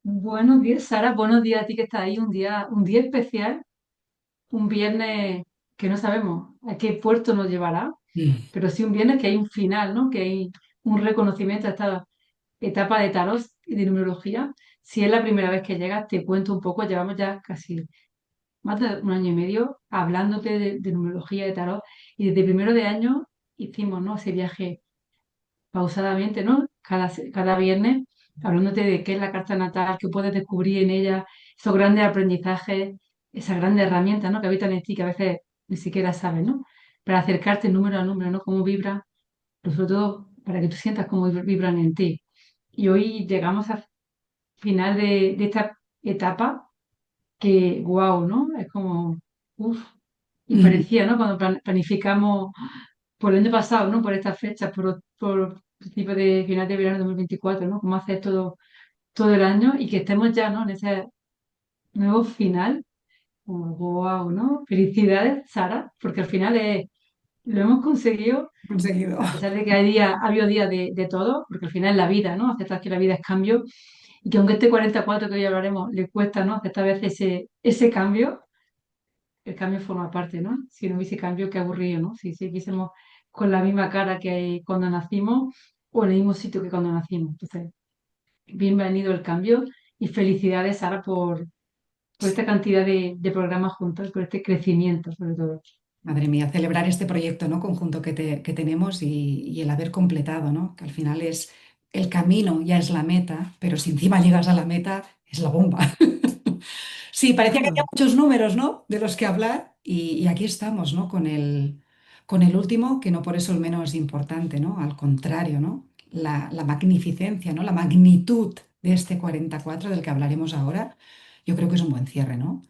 Buenos días, Sara. Buenos días a ti que estás ahí. Un día especial, un viernes que no sabemos a qué puerto nos llevará, Mm. pero sí un viernes que hay un final, ¿no? Que hay un reconocimiento a esta etapa de tarot y de numerología. Si es la primera vez que llegas, te cuento un poco. Llevamos ya casi más de un año y medio hablándote de numerología, de tarot, y desde primero de año hicimos, ¿no? Ese viaje pausadamente, ¿no? Cada viernes, hablándote de qué es la carta natal, qué puedes descubrir en ella, esos grandes aprendizajes, esas grandes herramientas, ¿no? Que habitan en ti, que a veces ni siquiera sabes, ¿no? Para acercarte número a número, ¿no? Cómo vibra, pero sobre todo para que tú sientas cómo vibran en ti. Y hoy llegamos al final de esta etapa que, wow, ¿no? Es como, uff, y Mm. parecía, ¿no? Cuando planificamos por el año pasado, ¿no? Por estas fechas, por principio de final de verano de 2024, ¿no? Cómo hacer todo el año y que estemos ya, ¿no? En ese nuevo final. Wow, ¿no? Felicidades, Sara, porque al final lo hemos conseguido, Conseguido. a pesar de que ha habido días de todo, porque al final es la vida, ¿no? Aceptar que la vida es cambio y que aunque este 44 que hoy hablaremos le cuesta, ¿no? Aceptar a veces ese cambio, el cambio forma parte, ¿no? Si no hubiese cambio, qué aburrido, ¿no? Si siguiésemos con la misma cara que cuando nacimos o en el mismo sitio que cuando nacimos. Entonces, bienvenido el cambio y felicidades, Sara, por esta cantidad de programas juntos, por este crecimiento, sobre todo. Madre mía, celebrar este proyecto, ¿no? Conjunto que tenemos y el haber completado, ¿no? Que al final es el camino, ya es la meta, pero si encima llegas a la meta, es la bomba. Sí, parecía que había Claro. muchos números, ¿no? De los que hablar y aquí estamos, ¿no? Con el último, que no por eso el menos importante, ¿no? Al contrario, ¿no? La magnificencia, ¿no? La magnitud de este 44 del que hablaremos ahora, yo creo que es un buen cierre, ¿no?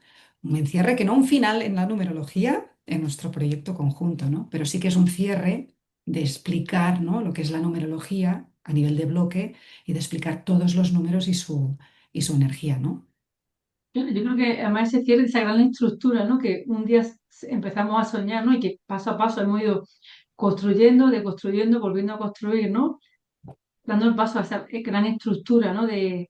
Un buen cierre que no un final en la numerología, en nuestro proyecto conjunto, ¿no? Pero sí que es un cierre de explicar, ¿no? Lo que es la numerología a nivel de bloque y de explicar todos los números y su energía, ¿no? Yo creo que además se cierra esa gran estructura, ¿no? Que un día empezamos a soñar, ¿no? Y que paso a paso hemos ido construyendo, deconstruyendo, volviendo a construir, ¿no? Dando el paso a esa gran estructura, ¿no? De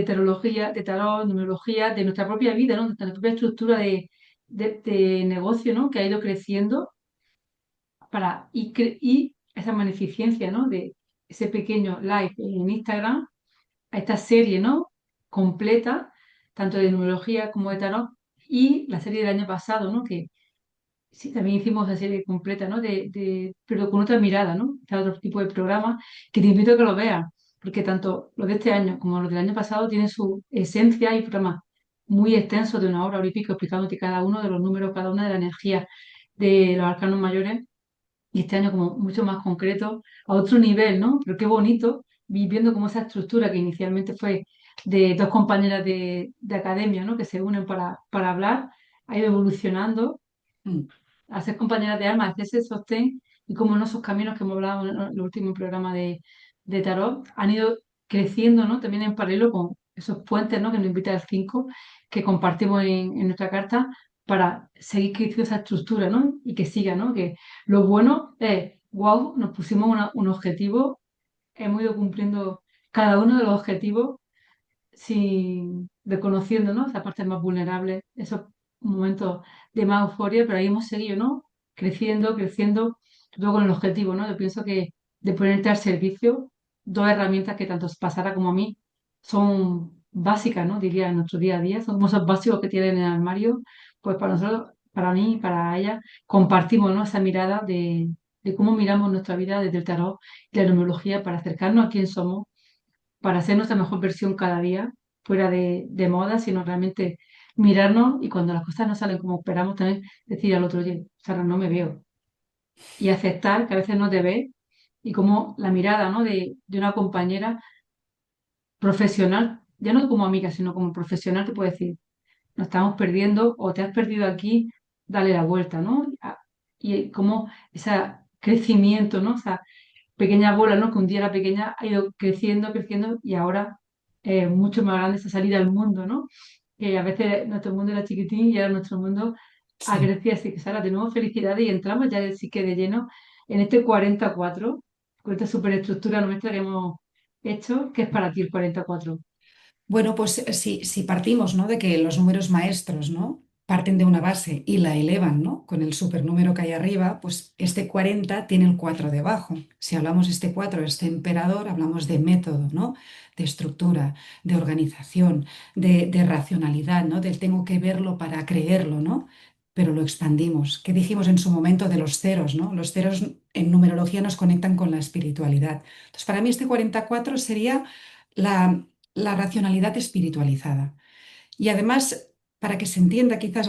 tarología, de tarot, numerología, de nuestra propia vida, ¿no? De nuestra propia estructura de negocio, ¿no? Que ha ido creciendo y esa magnificencia, ¿no? De ese pequeño live en Instagram a esta serie, ¿no? Completa, tanto de numerología como de tarot, y la serie del año pasado, ¿no? Que sí, también hicimos la serie completa, ¿no? Pero con otra mirada, ¿no? Está otro tipo de programa que te invito a que lo veas, porque tanto los de este año como los del año pasado tienen su esencia y programas muy extensos de una hora y pico explicándote cada uno de los números, cada una de las energías de los arcanos mayores y este año como mucho más concreto, a otro nivel, ¿no? Pero qué bonito, viendo como esa estructura que inicialmente fue de dos compañeras de academia, ¿no? Que se unen para hablar, ha ido evolucionando Mm. a ser compañeras de alma, a hacerse sostén y como en esos caminos que hemos hablado en el último programa de Tarot han ido creciendo, ¿no? También en paralelo con esos puentes, ¿no? Que nos invita al 5 que compartimos en nuestra carta para seguir creciendo esa estructura, ¿no? Y que siga, ¿no? Que lo bueno es, wow, nos pusimos un objetivo, hemos ido cumpliendo cada uno de los objetivos sin reconociendo, ¿no? Esa parte más vulnerable, esos momentos de más euforia, pero ahí hemos seguido, ¿no? Creciendo, creciendo, todo con el objetivo, ¿no? Yo pienso que de ponerte al servicio, dos herramientas que tanto Pasara como a mí son básicas, ¿no? Diría en nuestro día a día, son como esos básicos que tienen en el armario, pues para nosotros, para mí, para ella, compartimos, ¿no? Esa mirada de cómo miramos nuestra vida desde el tarot y la numerología para acercarnos a quién somos para ser nuestra mejor versión cada día, fuera de moda, sino realmente mirarnos y cuando las cosas no salen como esperamos, también decir al otro, oye, Sara, no me veo. Y aceptar que a veces no te ves y como la mirada, ¿no? de una compañera profesional, ya no como amiga, sino como profesional, te puede decir, nos estamos perdiendo o te has perdido aquí, dale la vuelta, ¿no? Y como ese crecimiento, ¿no? Esa pequeña bola, ¿no? Que un día era pequeña, ha ido creciendo, creciendo y ahora es mucho más grande esa salida al mundo, ¿no? Que a veces nuestro mundo era chiquitín y ahora nuestro mundo ha Sí. crecido, así que Sara, de nuevo felicidades y entramos ya sí que de lleno en este 44 con esta superestructura nuestra que hemos hecho, que es para ti el 44. Bueno, pues si partimos, ¿no? de que los números maestros, ¿no? parten de una base y la elevan, ¿no? con el supernúmero que hay arriba, pues este 40 tiene el 4 debajo. Si hablamos este 4, este emperador, hablamos de método, ¿no? de estructura, de organización, de racionalidad, ¿no? del tengo que verlo para creerlo, ¿no? Pero lo expandimos. ¿Qué dijimos en su momento de los ceros, ¿no? Los ceros en numerología nos conectan con la espiritualidad. Entonces, para mí este 44 sería la la racionalidad espiritualizada. Y además, para que se entienda quizás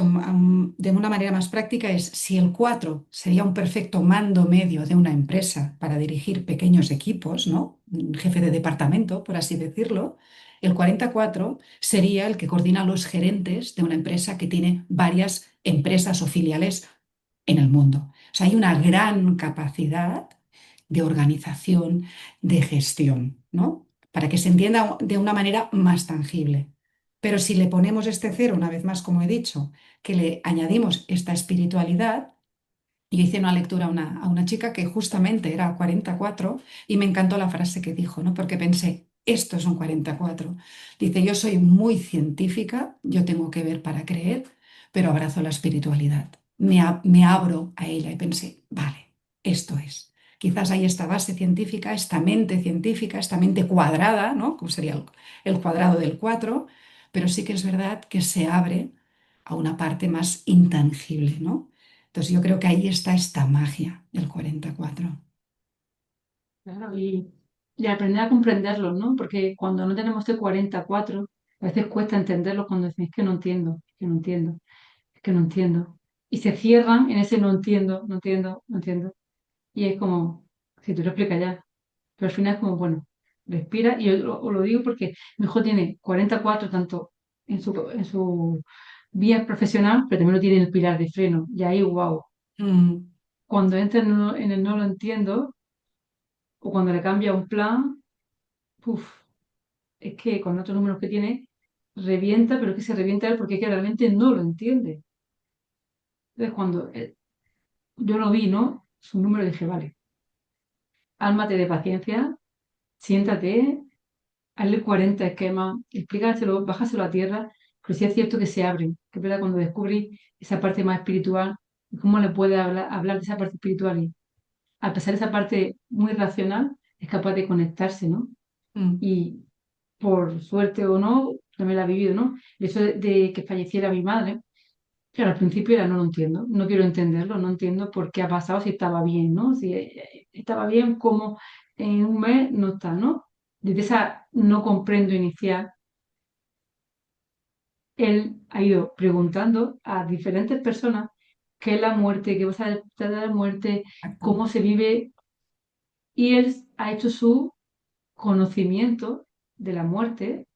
de una manera más práctica, es si el 4 sería un perfecto mando medio de una empresa para dirigir pequeños equipos, ¿no? Un jefe de departamento, por así decirlo, el 44 sería el que coordina a los gerentes de una empresa que tiene varias empresas o filiales en el mundo. O sea, hay una gran capacidad de organización, de gestión, ¿no? Para que se entienda de una manera más tangible. Pero si le ponemos este cero, una vez más, como he dicho, que le añadimos esta espiritualidad, y hice una lectura a una chica que justamente era 44 y me encantó la frase que dijo, ¿no? Porque pensé, esto es un 44. Dice, yo soy muy científica, yo tengo que ver para creer, pero abrazo la espiritualidad. Me abro a ella y pensé, vale, esto es. Quizás hay esta base científica, esta mente cuadrada, ¿no? Como sería el cuadrado del 4, pero sí que es verdad que se abre a una parte más intangible, ¿no? Entonces yo creo que ahí está esta magia del 44. Claro, y aprender a comprenderlos, ¿no? Porque cuando no tenemos este 44, a veces cuesta entenderlos cuando decimos es que no entiendo, es que no entiendo, es que no entiendo. Y se cierran en ese no entiendo, no entiendo, no entiendo. Y es como, si tú lo explicas ya. Pero al final es como, bueno, respira. Y yo os lo digo porque mi hijo tiene 44 tanto en su vía profesional, pero también lo tiene en el pilar de freno. Y ahí, wow. Mm, Cuando entra en el no lo entiendo, o cuando le cambia un plan, puf, es que con otros números que tiene, revienta, pero es que se revienta él porque es que realmente no lo entiende. Entonces, cuando yo lo vi, ¿no? Su número dije, vale, ármate de paciencia, siéntate, hazle 40 esquemas, explícaselo, bájaselo a tierra, pero sí es cierto que se abren, que es verdad cuando descubrí esa parte más espiritual, cómo le puede hablar de esa parte espiritual y a pesar de esa parte muy racional, es capaz de conectarse, ¿no? mm. Y por suerte o no, también la he vivido, ¿no? El hecho de que falleciera mi madre, claro, al principio era no lo entiendo, no quiero entenderlo, no entiendo por qué ha pasado, si estaba bien, ¿no? Si estaba bien, como en un mes no está, ¿no? Desde esa no comprendo inicial, él ha ido preguntando a diferentes personas qué es la muerte, qué pasa después de la muerte, Exacto. cómo se vive, y él ha hecho su conocimiento de la muerte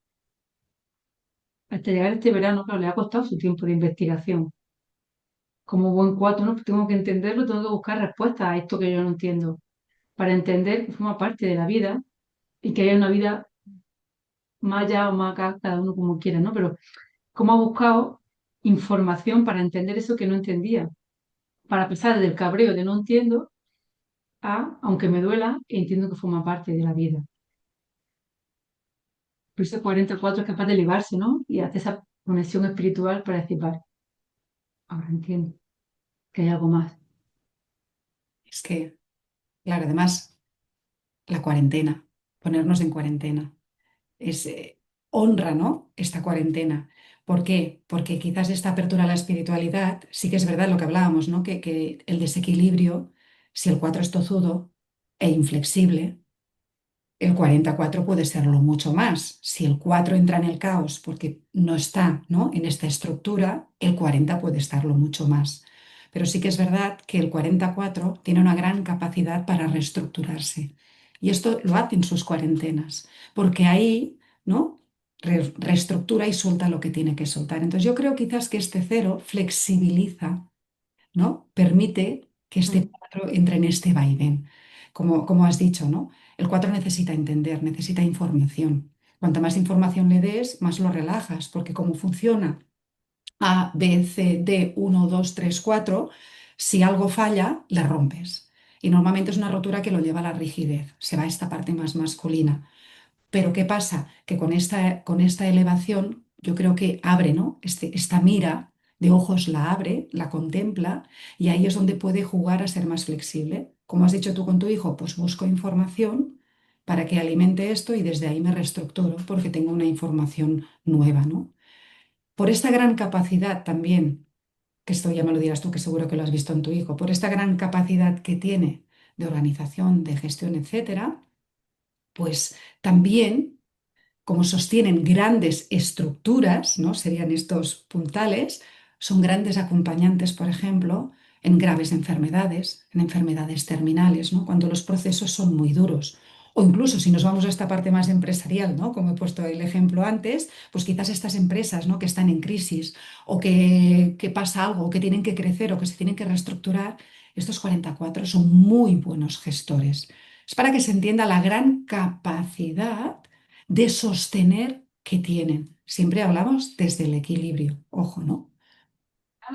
hasta llegar este verano, claro, le ha costado su tiempo de investigación. Como buen cuatro, ¿no? Pues tengo que entenderlo, tengo que buscar respuestas a esto que yo no entiendo, para entender que forma parte de la vida y que hay una vida más allá o más acá, cada uno como quiera, ¿no? Pero cómo ha buscado información para entender eso que no entendía, para pasar del cabreo de no entiendo a, aunque me duela, entiendo que forma parte de la vida. Por eso 44 es capaz de elevarse, ¿no? Y hace esa conexión espiritual para decir, vale, ahora entiendo que hay algo más. Es que, claro, además, la cuarentena, ponernos en cuarentena, es honra, ¿no? Esta cuarentena. ¿Por qué? Porque quizás esta apertura a la espiritualidad, sí que es verdad lo que hablábamos, ¿no? Que el desequilibrio, si el 4 es tozudo e inflexible, el 44 puede serlo mucho más. Si el 4 entra en el caos porque no está, ¿no? en esta estructura, el 40 puede estarlo mucho más. Pero sí que es verdad que el 44 tiene una gran capacidad para reestructurarse. Y esto lo hace en sus cuarentenas, porque ahí, ¿no? Reestructura y suelta lo que tiene que soltar. Entonces yo creo quizás que este cero flexibiliza, ¿no? Permite que este Mm. 4 entre en este vaivén. Como has dicho, ¿no? El 4 necesita entender, necesita información. Cuanta más información le des, más lo relajas, porque como funciona A, B, C, D, 1, 2, 3, 4, si algo falla, le rompes. Y normalmente es una rotura que lo lleva a la rigidez, se va a esta parte más masculina. Pero ¿qué pasa? Que con esta elevación yo creo que abre, ¿no? Esta mira de ojos la abre, la contempla y ahí es donde puede jugar a ser más flexible. Como has dicho tú con tu hijo, pues busco información para que alimente esto y desde ahí me reestructuro porque tengo una información nueva, ¿no? Por esta gran capacidad también, que esto ya me lo dirás tú, que seguro que lo has visto en tu hijo, por esta gran capacidad que tiene de organización, de gestión, etcétera, pues también como sostienen grandes estructuras, ¿no? Serían estos puntales, son grandes acompañantes, por ejemplo, en graves enfermedades, en enfermedades terminales, ¿no? Cuando los procesos son muy duros. O incluso si nos vamos a esta parte más empresarial, ¿no? Como he puesto el ejemplo antes, pues quizás estas empresas, ¿no? que están en crisis o que pasa algo, o que tienen que crecer o que se tienen que reestructurar, estos 44 son muy buenos gestores. Es para que se entienda la gran capacidad de sostener que tienen. Siempre hablamos desde el equilibrio, ojo, ¿no?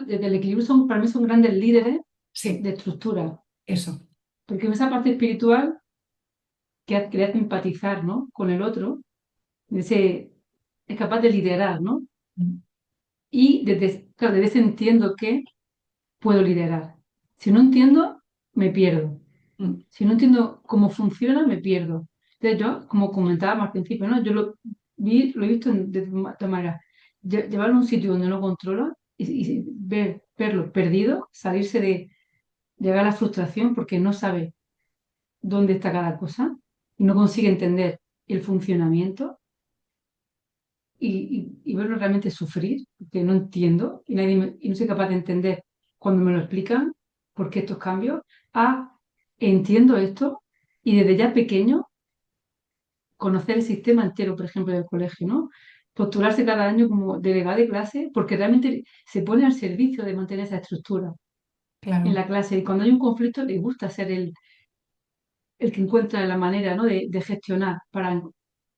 Desde el equilibrio son, para mí son grandes líderes de Sí, estructura, eso. porque en esa parte espiritual que le hace empatizar, ¿no? con el otro, es capaz de liderar, ¿no? Mm, Y claro, desde ese entiendo que puedo liderar. Si no entiendo, me pierdo. mm, Si no entiendo cómo funciona, me pierdo. Entonces yo, como comentábamos al principio, ¿no? Yo lo he visto de todas maneras. Llevarlo a un sitio donde no controla y verlo perdido, salirse de, llegar a la frustración porque no sabe dónde está cada cosa y no consigue entender el funcionamiento y verlo realmente sufrir, porque no entiendo y no soy capaz de entender cuando me lo explican por qué estos cambios. Entiendo esto y desde ya pequeño conocer el sistema entero, por ejemplo, del colegio, ¿no? Postularse cada año como delegada de clase porque realmente se pone al servicio de mantener esa estructura en claro, la clase y cuando hay un conflicto le gusta ser el que encuentra la manera, ¿no? de gestionar para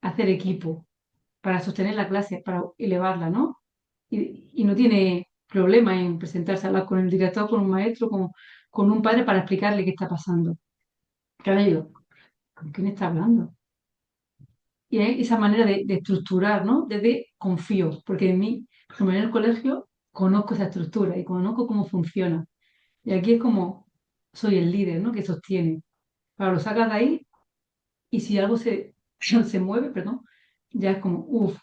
hacer equipo, para sostener la clase, para elevarla, ¿no? Y no tiene problema en presentarse a hablar con el director, con un maestro, con un padre para explicarle qué está pasando. Claro, yo digo, ¿con quién está hablando? Y hay esa manera de estructurar, ¿no? Desde confío, porque en mí, por ejemplo, en el colegio conozco esa estructura y conozco cómo funciona. Y aquí es como soy el líder, ¿no? Que sostiene. Para lo sacas de ahí y si algo se mueve, perdón, ya es como, uff,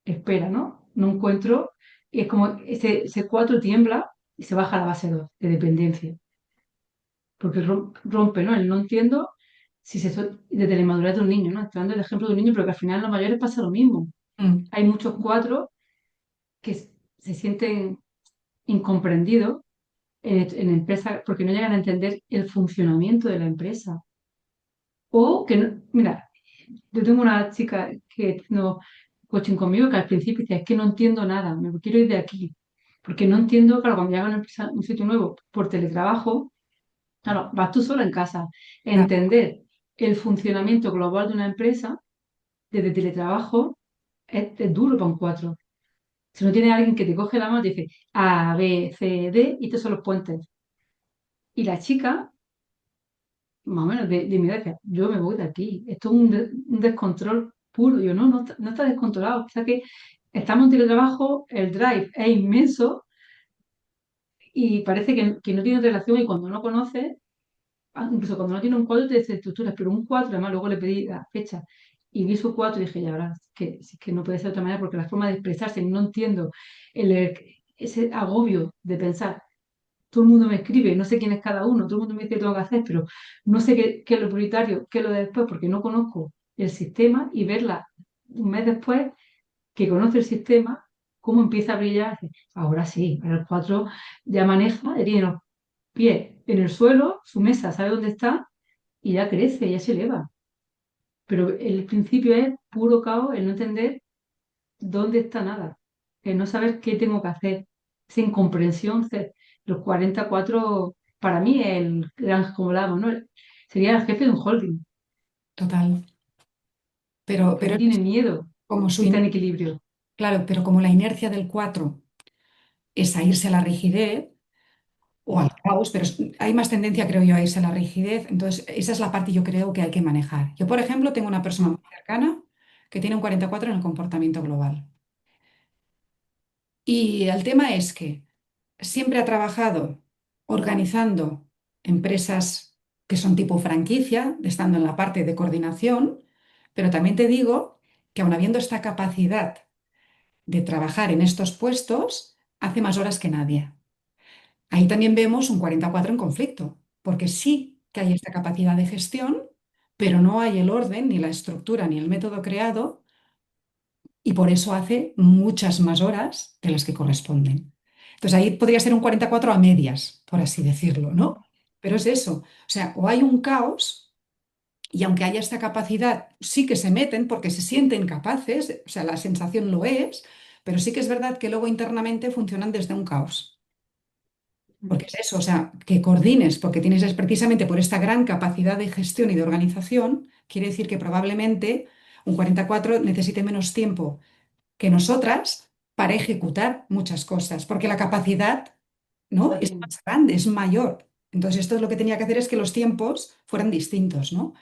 espera, ¿no? No encuentro, y es como ese 4 tiembla y se baja a la base 2 de dependencia, porque rompe, ¿no? El no entiendo si desde la inmadurez de un niño, ¿no? Estoy dando el ejemplo de un niño, pero que al final en los mayores pasa lo mismo. mm, Hay muchos 4 que se sienten incomprendidos en empresas porque no llegan a entender el funcionamiento de la empresa. O que, mira, yo tengo una chica que no coaching conmigo que al principio dice, es que no entiendo nada, me quiero ir de aquí. Porque no entiendo, claro, cuando llegas a una empresa, un sitio nuevo por teletrabajo, claro, vas tú sola en casa. claro, Entender el funcionamiento global de una empresa desde teletrabajo es duro para un 4. Si no tiene alguien que te coge la mano y te dice A, B, C, D, y estos son los puentes. Y la chica, más o menos de mi edad, decía, yo me voy de aquí. Esto es un descontrol puro. Yo no está descontrolado. O sea que estamos en teletrabajo, el drive es inmenso y parece que no tiene relación y cuando no conoces, incluso cuando no tiene un cuadro te desestructuras, pero un cuadro, además luego le pedí la fecha y vi su cuadro y dije, ya verás, que no puede ser de otra manera porque la forma de expresarse, no entiendo el, ese agobio de pensar todo el mundo me escribe, no sé quién es cada uno, todo el mundo me dice qué tengo que hacer, pero no sé qué es lo prioritario, qué es lo de después, porque no conozco el sistema y verla un mes después que conoce el sistema, cómo empieza a brillar. Ahora sí, ahora el 4 ya maneja, ya tiene los pies en el suelo, su mesa sabe dónde está y ya crece, ya se eleva. Pero el principio es puro caos, el no entender dónde está nada, el no saber qué tengo que hacer, esa incomprensión. Los 44 para mí es el gran, como hablábamos, ¿no? Sería el jefe de un holding, total. que Pero no tiene miedo como y está en equilibrio. claro, pero como la inercia del 4 es a irse a la rigidez o al caos, pero hay más tendencia, creo yo, a irse a la rigidez. Entonces, esa es la parte yo creo que hay que manejar. Yo, por ejemplo, tengo una persona muy cercana que tiene un 44 en el comportamiento global. Y el tema es que siempre ha trabajado organizando empresas que son tipo franquicia, estando en la parte de coordinación, pero también te digo que aun habiendo esta capacidad de trabajar en estos puestos, hace más horas que nadie. Ahí también vemos un 44 en conflicto, porque sí que hay esta capacidad de gestión, pero no hay el orden, ni la estructura, ni el método creado, y por eso hace muchas más horas de las que corresponden. Entonces ahí podría ser un 44 a medias, por así decirlo, ¿no? Pero es eso, o sea, o hay un caos y aunque haya esta capacidad, sí que se meten porque se sienten capaces, o sea, la sensación lo es, pero sí que es verdad que luego internamente funcionan desde un caos. Porque es eso, o sea, que coordines, porque tienes precisamente por esta gran capacidad de gestión y de organización, quiere decir que probablemente un 44 necesite menos tiempo que nosotras para ejecutar muchas cosas, porque la capacidad, ¿no? es Fácil. más grande, es mayor. Entonces, esto es lo que tenía que hacer es que los tiempos fueran distintos, ¿no?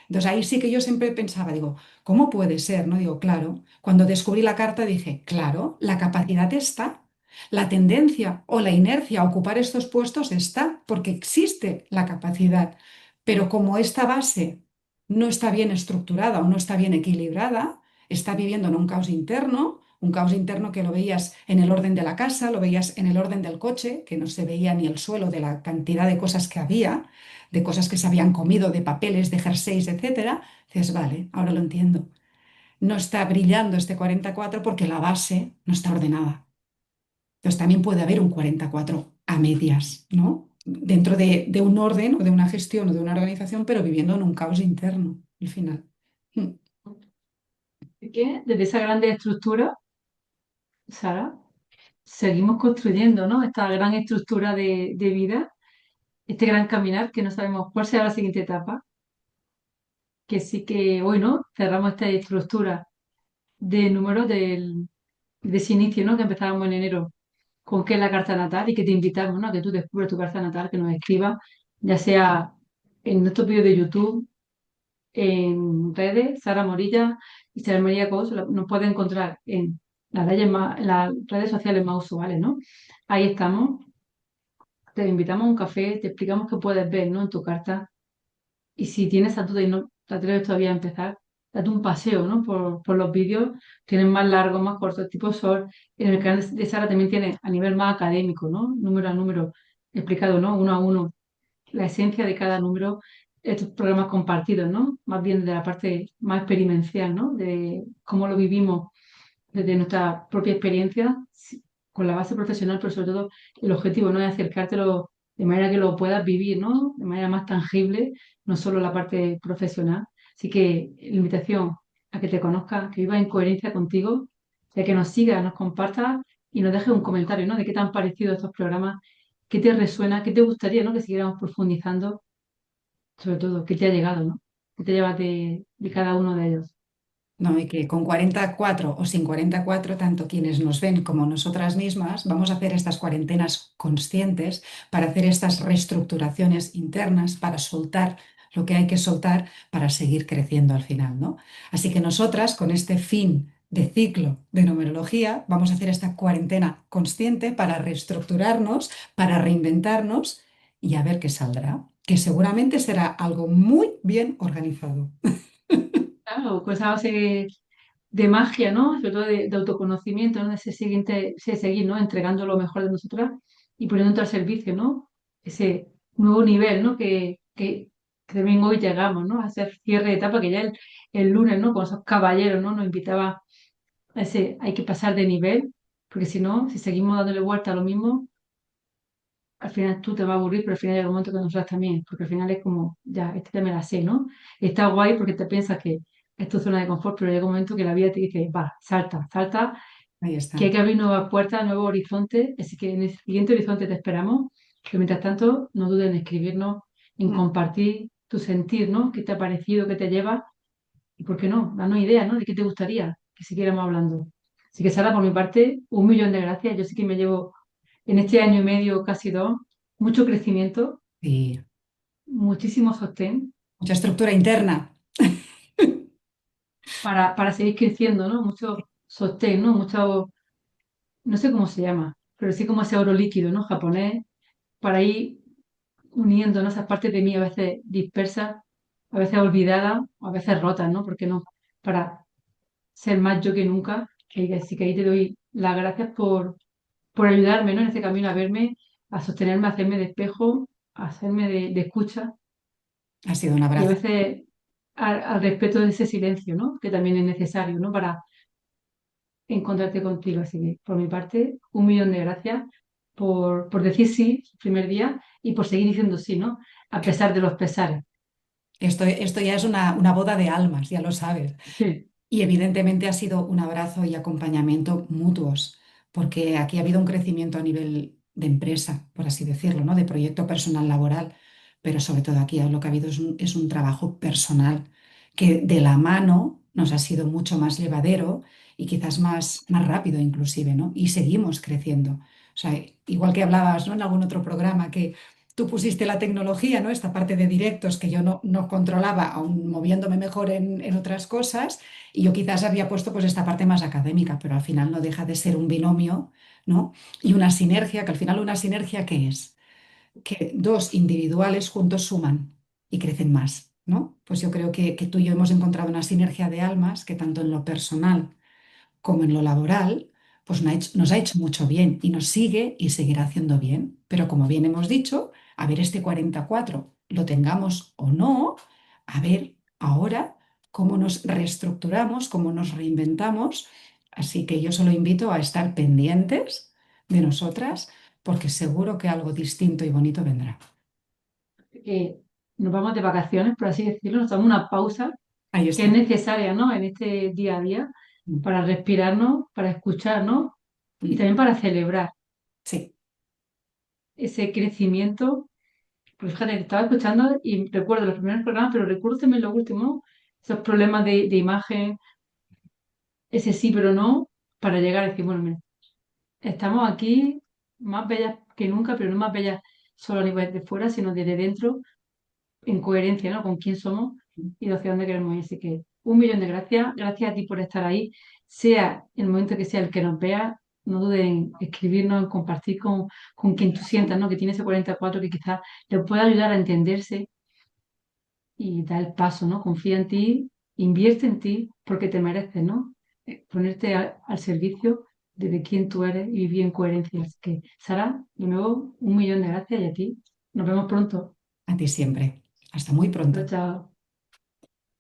Entonces, ahí sí que yo siempre pensaba, digo, ¿cómo puede ser? ¿No? Digo, claro, cuando descubrí la carta dije, claro, la capacidad está, la tendencia o la inercia a ocupar estos puestos está, porque existe la capacidad, pero como esta base no está bien estructurada o no está bien equilibrada, está viviendo en un caos interno que lo veías en el orden de la casa, lo veías en el orden del coche, que no se veía ni el suelo de la cantidad de cosas que había, de cosas que se habían comido, de papeles, de jerseys, etcétera. Dices, vale, ahora lo entiendo. No está brillando este 44 porque la base no está ordenada. Entonces también puede haber un 44 a medias, ¿no? Dentro de un orden o de una gestión o de una organización, pero viviendo en un caos interno, al final. Mm. Así que desde esa grande estructura, Sara, seguimos construyendo, ¿no? Esta gran estructura de vida, este gran caminar que no sabemos cuál será la siguiente etapa, que sí que hoy, ¿no? Cerramos esta estructura de números de ese inicio, ¿no? Que empezábamos en enero con qué es la carta natal y que te invitamos, ¿no? A que tú descubres tu carta natal, que nos escribas, ya sea en nuestros vídeos de YouTube, en redes, Sara Morilla y Sara María Cos, nos puede encontrar en las redes sociales más usuales, ¿no? Ahí estamos, te invitamos a un café, te explicamos qué puedes ver, ¿no? En tu carta. Y si tienes esa duda y no te atreves todavía a empezar, date un paseo, ¿no? Por los vídeos, tienen más largos, más cortos, tipo Sol. En el canal de Sara también tiene a nivel más académico, ¿no? Número a número, explicado, ¿no? Uno a uno, la esencia de cada número, estos programas compartidos, ¿no? Más bien de la parte más experiencial, ¿no? De cómo lo vivimos desde nuestra propia experiencia, con la base profesional, pero sobre todo el objetivo, ¿no? Es acercártelo de manera que lo puedas vivir, ¿no? De manera más tangible, no solo la parte profesional. Así que la invitación a que te conozcas, que vivas en coherencia contigo, de que nos sigas, nos compartas y nos dejes un comentario, ¿no? De qué te han parecido estos programas, qué te resuena, qué te gustaría, ¿no? Que siguiéramos profundizando, sobre todo, qué te ha llegado, ¿no? ¿Qué te llevas de cada uno de ellos? No, y que con 44 o sin 44, tanto quienes nos ven como nosotras mismas, vamos a hacer estas cuarentenas conscientes para hacer estas reestructuraciones internas, para soltar lo que hay que soltar para seguir creciendo al final, ¿no? Así que nosotras, con este fin de ciclo de numerología, vamos a hacer esta cuarentena consciente para reestructurarnos, para reinventarnos y a ver qué saldrá, que seguramente será algo muy bien organizado. Claro, pues a base de magia, ¿no? Sobre todo de autoconocimiento, ¿no? De ese seguir, ¿no? Entregando lo mejor de nosotras y poniendo al servicio, ¿no? Ese nuevo nivel, ¿no? Que también hoy llegamos, ¿no? A hacer cierre de etapa, que ya el lunes, ¿no? Con esos caballeros, ¿no? Nos invitaba a ese, hay que pasar de nivel, porque si no, si seguimos dándole vuelta a lo mismo, al final tú te vas a aburrir, pero al final llega un momento que nosotras también, porque al final es como, ya, este ya me la sé, ¿no? Y está guay porque te piensas que es tu zona de confort, pero llega un momento que la vida te dice, va, salta, salta, Ahí que hay está. que abrir nuevas puertas, nuevos horizontes, así que en el siguiente horizonte te esperamos, pero mientras tanto, no dudes en escribirnos, en Mm. compartir tu sentir, ¿no? ¿Qué te ha parecido, qué te lleva? Y por qué no, danos ideas, ¿no? De qué te gustaría que siguiéramos hablando. Así que Sara, por mi parte, 1 millón de gracias. Yo sí que me llevo en este año y medio, casi dos, mucho crecimiento, Y muchísimo sostén. mucha estructura interna. para seguir creciendo, ¿no? Mucho sostén, ¿no? Mucho, no sé cómo se llama, pero sí como ese oro líquido, ¿no? Japonés, para ir uniendo, ¿no? Esas partes de mí a veces dispersas, a veces olvidadas, a veces rotas, ¿no? Porque no, para ser más yo que nunca. Así que ahí te doy las gracias por ayudarme, ¿no? En ese camino a verme, a sostenerme, a hacerme de espejo, a hacerme de escucha Ha sido un y a abrazo. veces al respeto de ese silencio, ¿no? Que también es necesario, ¿no? Para encontrarte contigo. Así que, por mi parte, 1 millón de gracias por decir sí el primer día y por seguir diciendo sí, ¿no? A pesar de los pesares. Esto ya es una boda de almas, ya lo sabes. Sí, Y evidentemente ha sido un abrazo y acompañamiento mutuos, porque aquí ha habido un crecimiento a nivel de empresa, por así decirlo, ¿no? De proyecto personal laboral, pero sobre todo aquí lo que ha habido es un trabajo personal que de la mano nos ha sido mucho más llevadero y quizás más rápido inclusive, ¿no? Y seguimos creciendo. O sea, igual que hablabas, ¿no? En algún otro programa que tú pusiste la tecnología, ¿no? Esta parte de directos que yo no controlaba, aún moviéndome mejor en otras cosas. Y yo quizás había puesto pues esta parte más académica, pero al final no deja de ser un binomio, ¿no? Y una sinergia, que al final una sinergia, ¿qué es? Que dos individuales juntos suman y crecen más, ¿no? Pues yo creo que tú y yo hemos encontrado una sinergia de almas que tanto en lo personal como en lo laboral, pues nos ha hecho mucho bien y nos sigue y seguirá haciendo bien. Pero como bien hemos dicho, a ver este 44 lo tengamos o no, a ver ahora cómo nos reestructuramos, cómo nos reinventamos. Así que yo solo invito a estar pendientes de nosotras porque seguro que algo distinto y bonito vendrá. que nos vamos de vacaciones, por así decirlo, nos damos una pausa Ahí que es está. necesaria, ¿no? En este día a día, Mm, para respirarnos, para escucharnos y mm. también para celebrar Sí, ese crecimiento. Pues fíjate, te estaba escuchando y recuerdo los primeros programas, pero recuerdo también los últimos, ¿no? Esos problemas de imagen, ese sí pero no, para llegar a decir, bueno, mira, estamos aquí más bellas que nunca, pero no más bellas solo a nivel de fuera, sino desde dentro, en coherencia, ¿no? Con quién somos y hacia dónde queremos ir. Así que 1 millón de gracias. Gracias a ti por estar ahí, sea el momento que sea el que nos vea. No dudes en escribirnos, en compartir con quien tú sientas, ¿no? Que tiene ese 44 que quizás le pueda ayudar a entenderse y da el paso, ¿no? Confía en ti, invierte en ti porque te mereces, ¿no? Ponerte al servicio de quien tú eres y vivir en coherencia. Así que, Sara, de nuevo, 1 millón de gracias y a ti. Nos vemos pronto. a ti siempre. Hasta muy Chao, pronto. chao.